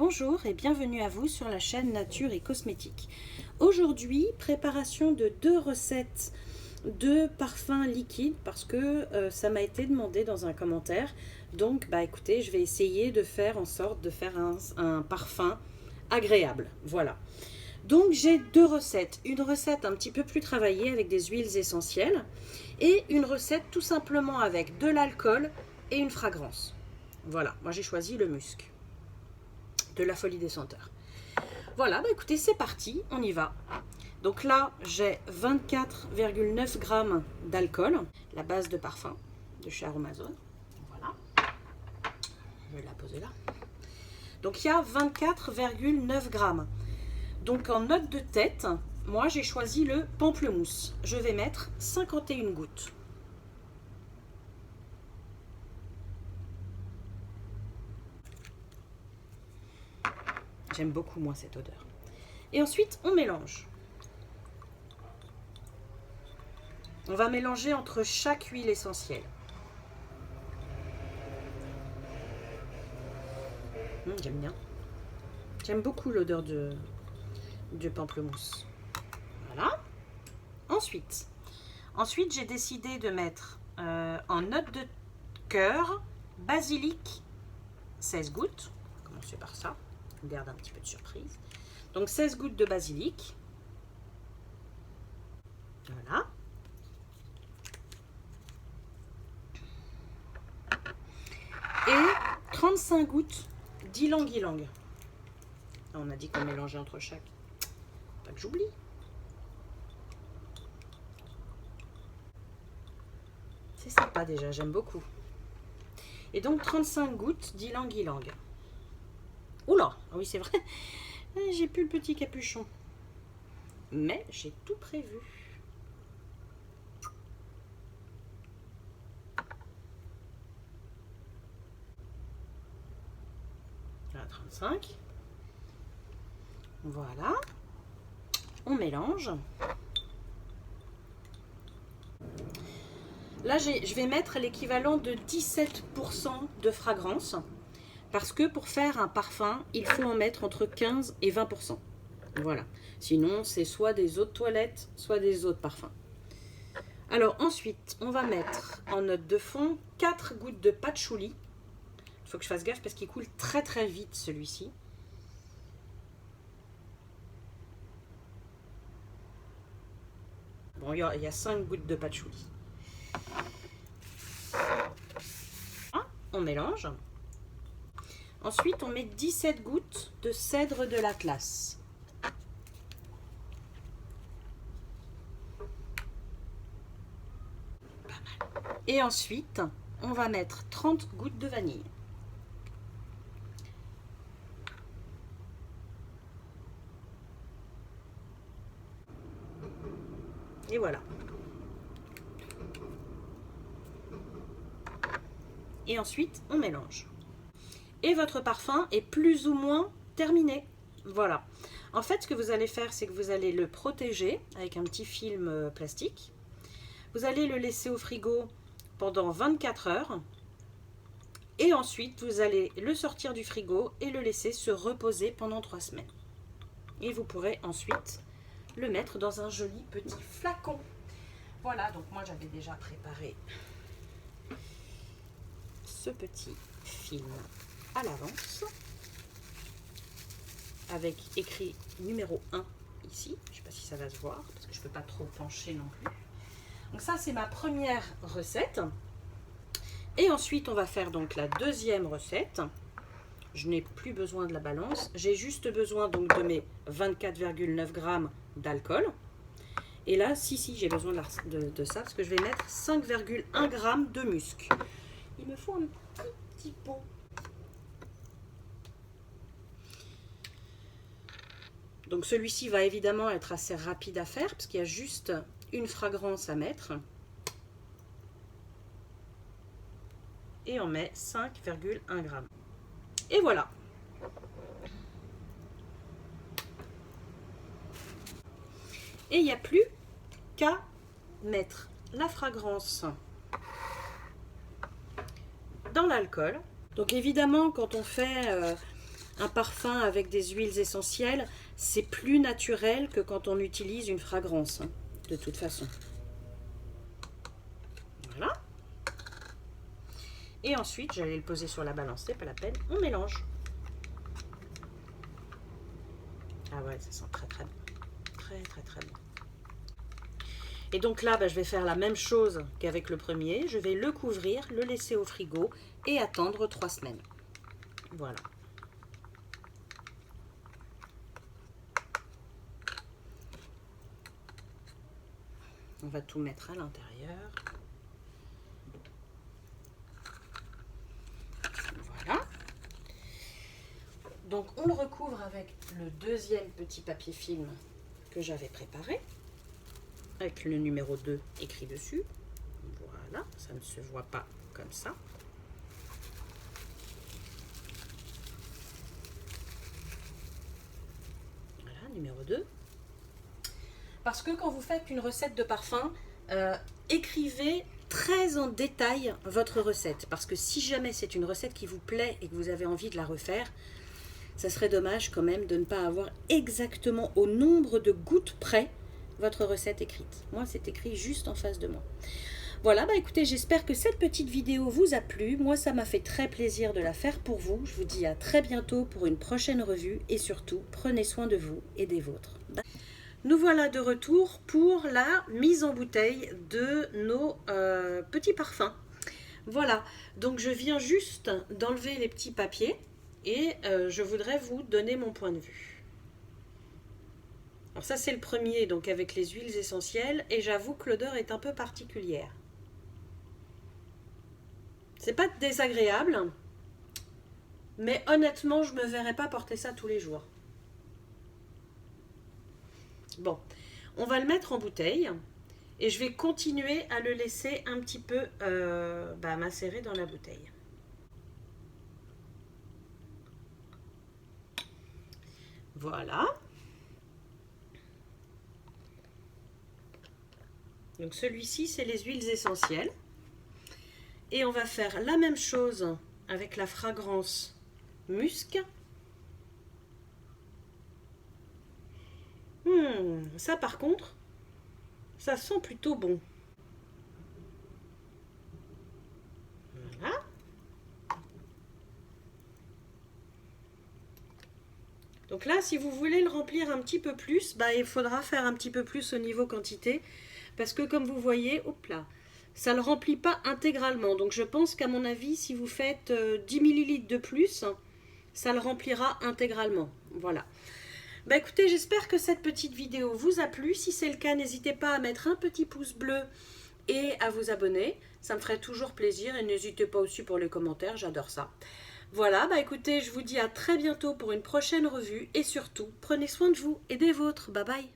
Bonjour et bienvenue à vous sur la chaîne Nature et Cosmétiques. Aujourd'hui, préparation de 2 recettes de parfums liquides parce que ça m'a été demandé dans un commentaire. Donc écoutez, je vais essayer de faire en sorte de faire un parfum agréable. Voilà. Donc j'ai 2 recettes. Une recette un petit peu plus travaillée avec des huiles essentielles et une recette tout simplement avec de l'alcool et une fragrance. Voilà, moi j'ai choisi le musc de la folie des senteurs. Voilà, écoutez, c'est parti, on y va. Donc là, j'ai 24,9 grammes d'alcool, la base de parfum de chez Aromazone. Voilà, je vais la poser là. Donc il y a 24,9 grammes. Donc en note de tête, moi j'ai choisi le pamplemousse. Je vais mettre 51 gouttes. J'aime beaucoup moi cette odeur. Et ensuite, on mélange. On va mélanger entre chaque huile essentielle. J'aime bien. J'aime beaucoup l'odeur du pamplemousse. Voilà. Ensuite j'ai décidé de mettre en note de cœur basilic 16 gouttes. On va commencer par ça. On garde un petit peu de surprise. Donc 16 gouttes de basilic. Voilà. Et 35 gouttes d'ylang-ylang. On a dit qu'on mélangeait entre chaque. Pas que j'oublie. C'est sympa déjà, j'aime beaucoup. Et donc 35 gouttes d'ylang-ylang. Oula, ah oui c'est vrai, j'ai plus le petit capuchon. Mais j'ai tout prévu. Voilà, 35. Voilà. On mélange. Là, je vais mettre l'équivalent de 17% de fragrance. Parce que pour faire un parfum, il faut en mettre entre 15 et 20%. Voilà. Sinon, c'est soit des eaux de toilette, soit des eaux de parfum. Alors ensuite, on va mettre en note de fond 4 gouttes de patchouli. Il faut que je fasse gaffe parce qu'il coule très très vite celui-ci. Bon, il y a 5 gouttes de patchouli. On mélange. Ensuite, on met 17 gouttes de cèdre de l'Atlas. Pas mal. Et ensuite, on va mettre 30 gouttes de vanille. Et voilà. Et ensuite, on mélange. Et votre parfum est plus ou moins terminé. Voilà. En fait, ce que vous allez faire, c'est que vous allez le protéger avec un petit film plastique. Vous allez le laisser au frigo pendant 24 heures. Et ensuite, vous allez le sortir du frigo et le laisser se reposer pendant 3 semaines. Et vous pourrez ensuite le mettre dans un joli petit flacon. Voilà, donc moi j'avais déjà préparé ce petit film à l'avance avec écrit numéro 1 ici. Je ne sais pas si ça va se voir parce que je ne peux pas trop pencher non plus. Donc ça c'est ma première recette. Et ensuite on va faire donc la deuxième recette. Je n'ai plus besoin de la balance. J'ai juste besoin donc de mes 24,9 grammes d'alcool. Et là, si j'ai besoin de ça parce que je vais mettre 5,1 grammes de musc. Il me faut un petit pot. Donc celui-ci va évidemment être assez rapide à faire parce qu'il y a juste une fragrance à mettre. Et on met 5,1 grammes. Et voilà. Et il n'y a plus qu'à mettre la fragrance dans l'alcool. Donc évidemment, quand on fait un parfum avec des huiles essentielles, c'est plus naturel que quand on utilise une fragrance, hein, de toute façon. Voilà. Et ensuite, j'allais le poser sur la balance, c'est pas la peine, on mélange. Ah ouais, ça sent très très bon. Très très très bon. Et donc là, je vais faire la même chose qu'avec le premier. Je vais le couvrir, le laisser au frigo et attendre 3 semaines. Voilà. On va tout mettre à l'intérieur. Voilà. Donc on le recouvre avec le deuxième petit papier film que j'avais préparé, avec le numéro 2 écrit dessus. Voilà, ça ne se voit pas comme ça. Voilà, numéro 2. Parce que quand vous faites une recette de parfum, écrivez très en détail votre recette. Parce que si jamais c'est une recette qui vous plaît et que vous avez envie de la refaire, ça serait dommage quand même de ne pas avoir exactement au nombre de gouttes près votre recette écrite. Moi, c'est écrit juste en face de moi. Voilà, écoutez, j'espère que cette petite vidéo vous a plu. Moi, ça m'a fait très plaisir de la faire pour vous. Je vous dis à très bientôt pour une prochaine revue. Et surtout, prenez soin de vous et des vôtres. Nous voilà de retour pour la mise en bouteille de nos petits parfums. Voilà, donc je viens juste d'enlever les petits papiers et je voudrais vous donner mon point de vue. Alors ça c'est le premier, donc avec les huiles essentielles, et j'avoue que l'odeur est un peu particulière. C'est pas désagréable, mais honnêtement je me verrais pas porter ça tous les jours. Bon, on va le mettre en bouteille et je vais continuer à le laisser un petit peu macérer dans la bouteille. Voilà. Donc celui-ci, c'est les huiles essentielles. Et on va faire la même chose avec la fragrance musc. Ça par contre, ça sent plutôt bon. Voilà. Donc là, si vous voulez le remplir un petit peu plus, il faudra faire un petit peu plus au niveau quantité. Parce que comme vous voyez, hop là, ça ne le remplit pas intégralement. Donc je pense qu'à mon avis, si vous faites 10 ml de plus, ça le remplira intégralement. Voilà. Écoutez, j'espère que cette petite vidéo vous a plu. Si c'est le cas, n'hésitez pas à mettre un petit pouce bleu et à vous abonner. Ça me ferait toujours plaisir. Et n'hésitez pas aussi pour les commentaires, j'adore ça. Voilà, écoutez, je vous dis à très bientôt pour une prochaine revue. Et surtout, prenez soin de vous et des vôtres. Bye bye.